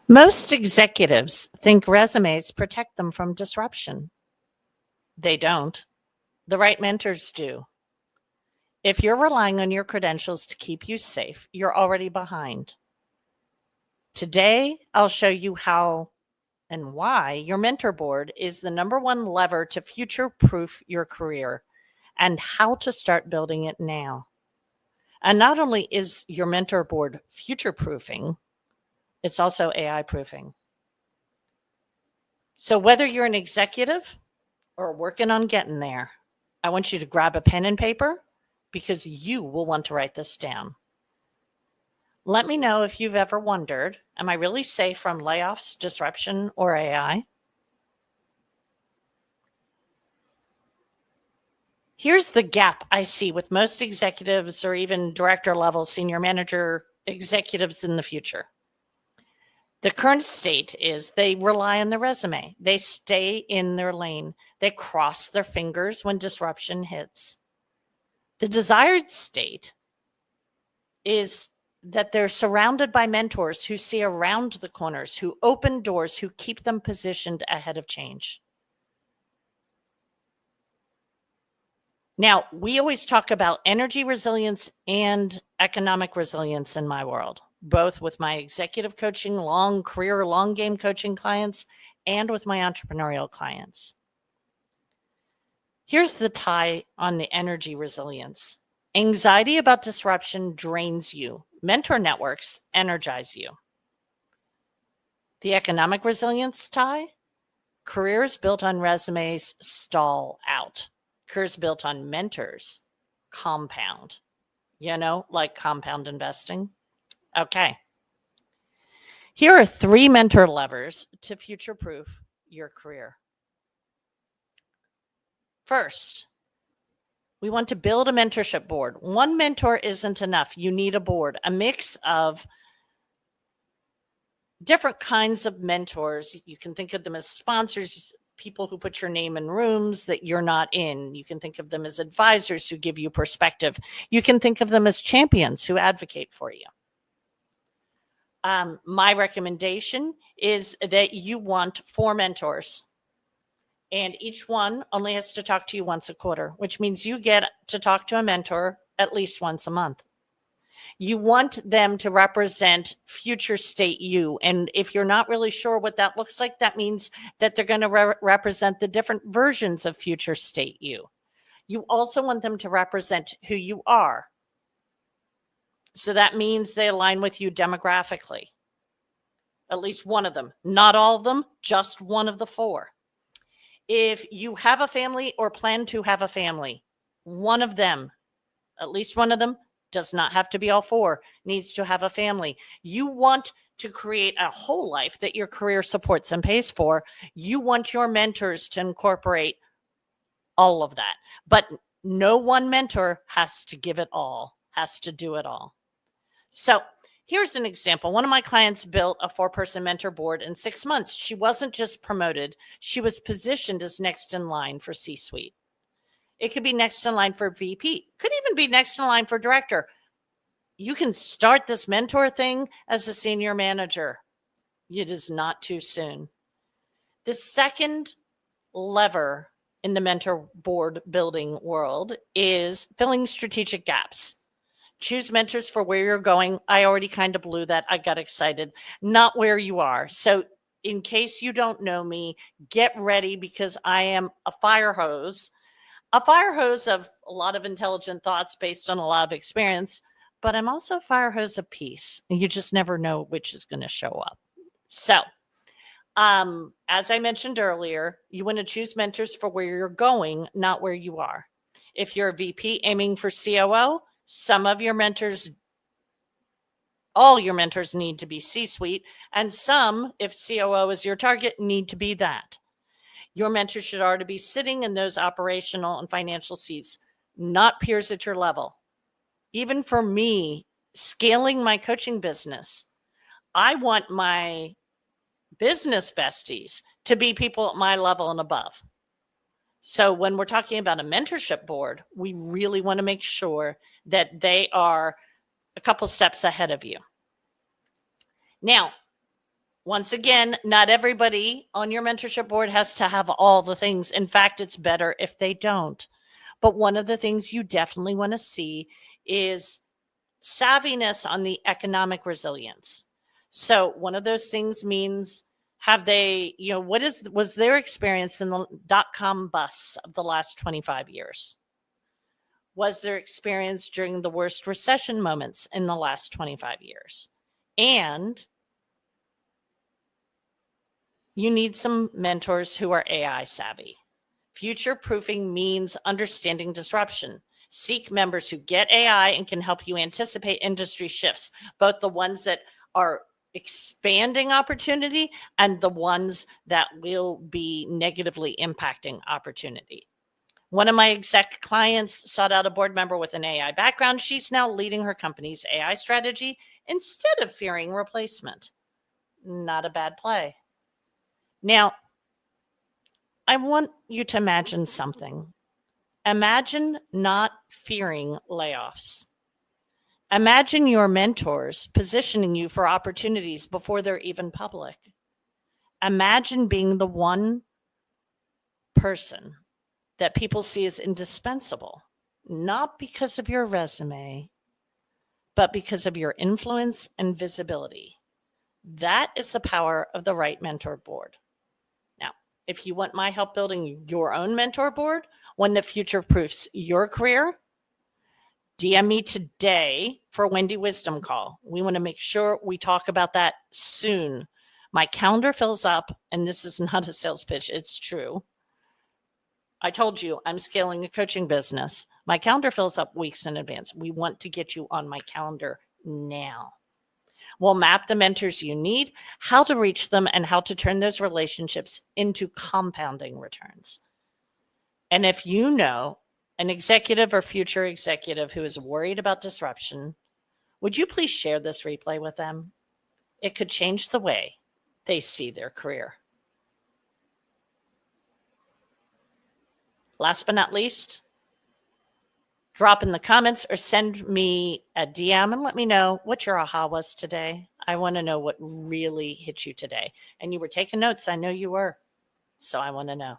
Most executives think resumes protect them from disruption. They don't. The right mentors do. If you're relying on your credentials to keep you safe, you're already behind. Today, I'll show you how and why your mentor board is the number one lever to future-proof your career and how to start building it now. And not only is your mentor board future-proofing, it's also AI-proofing. So whether you're an executive or working on getting there, I want you to grab a pen and paper because you will want to write this down. Let me know if you've ever wondered, am I really safe from layoffs, disruption, or AI? Here's the gap I see with most executives or even director level, senior manager executives in the future. The current state is they rely on the resume. They stay in their lane. They cross their fingers when disruption hits. The desired state is that they're surrounded by mentors who see around the corners, who open doors, who keep them positioned ahead of change. Now, we always talk about energy resilience and economic resilience in my world, both with my executive coaching, long career, long game coaching clients, and with my entrepreneurial clients. Here's the tie on the energy resilience. Anxiety about disruption drains you. Mentor networks energize you. The economic resilience tie, careers built on resumes stall out. Careers built on mentors compound, like compound investing. Okay. Here are 3 mentor levers to future-proof your career. First, we want to build a mentorship board. One mentor isn't enough. You need a board, a mix of different kinds of mentors. You can think of them as sponsors, people who put your name in rooms that you're not in. You can think of them as advisors who give you perspective. You can think of them as champions who advocate for you. My recommendation is that you want 4 mentors. And each one only has to talk to you once a quarter, which means you get to talk to a mentor at least once a month. You want them to represent future state you. And if you're not really sure what that looks like, that means that they're going to represent the different versions of future state you. You also want them to represent who you are. So that means they align with you demographically. At least one of them, not all of them, just one of the 4. If you have a family or plan to have a family, one of them, at least one of them, does not have to be all 4, needs to have a family. You want to create a whole life that your career supports and pays for. You want your mentors to incorporate all of that. But no one mentor has to give it all, has to do it all. So here's an example. One of my clients built a 4-person mentor board in 6 months. She wasn't just promoted. She was positioned as next in line for C-suite. It could be next in line for VP. Could even be next in line for director. You can start this mentor thing as a senior manager. It is not too soon. The second lever in the mentor board building world is filling strategic gaps. Choose mentors for where you're going. I already kind of blew that. I got excited. Not where you are. So in case you don't know me, get ready because I am a fire hose of a lot of intelligent thoughts based on a lot of experience, but I'm also a fire hose of peace. You just never know which is going to show up. So as I mentioned earlier, you want to choose mentors for where you're going, not where you are. If you're a VP aiming for COO, some of your mentors, all your mentors need to be C-suite, and some, if COO is your target, need to be that. Your mentors should already be sitting in those operational and financial seats, not peers at your level. Even for me, scaling my coaching business, I want my business besties to be people at my level and above. So when we're talking about a mentorship board, we really want to make sure that they are a couple steps ahead of you. Now, Once again, not everybody on your mentorship board has to have all the things. In fact, it's better if they don't. But one of the things you definitely want to see is savviness on the economic resilience. So one of those things means, have they, was their experience in the dot-com bust of the last 25 years? Was their experience during the worst recession moments in the last 25 years? And you need some mentors who are AI savvy. Future proofing means understanding disruption. Seek members who get AI and can help you anticipate industry shifts, both the ones that are expanding opportunity and the ones that will be negatively impacting opportunity. One of my exec clients sought out a board member with an AI background. She's now leading her company's AI strategy instead of fearing replacement. Not a bad play. Now, I want you to imagine something. Imagine not fearing layoffs. Imagine your mentors positioning you for opportunities before they're even public. Imagine being the one person that people see as indispensable, not because of your resume, but because of your influence and visibility. That is the power of the right mentor board. Now, if you want my help building your own mentor board, one that future proofs your career, DM me today for a Wendy Wisdom call. We want to make sure we talk about that soon. My calendar fills up, and this is not a sales pitch, it's true. I told you I'm scaling a coaching business. My calendar fills up weeks in advance. We want to get you on my calendar now. We'll map the mentors you need, how to reach them, and how to turn those relationships into compounding returns. And if you know an executive or future executive who is worried about disruption, would you please share this replay with them? It could change the way they see their career. Last but not least, drop in the comments or send me a DM and let me know what your aha was today. I want to know what really hit you today. And you were taking notes. I know you were. So I want to know.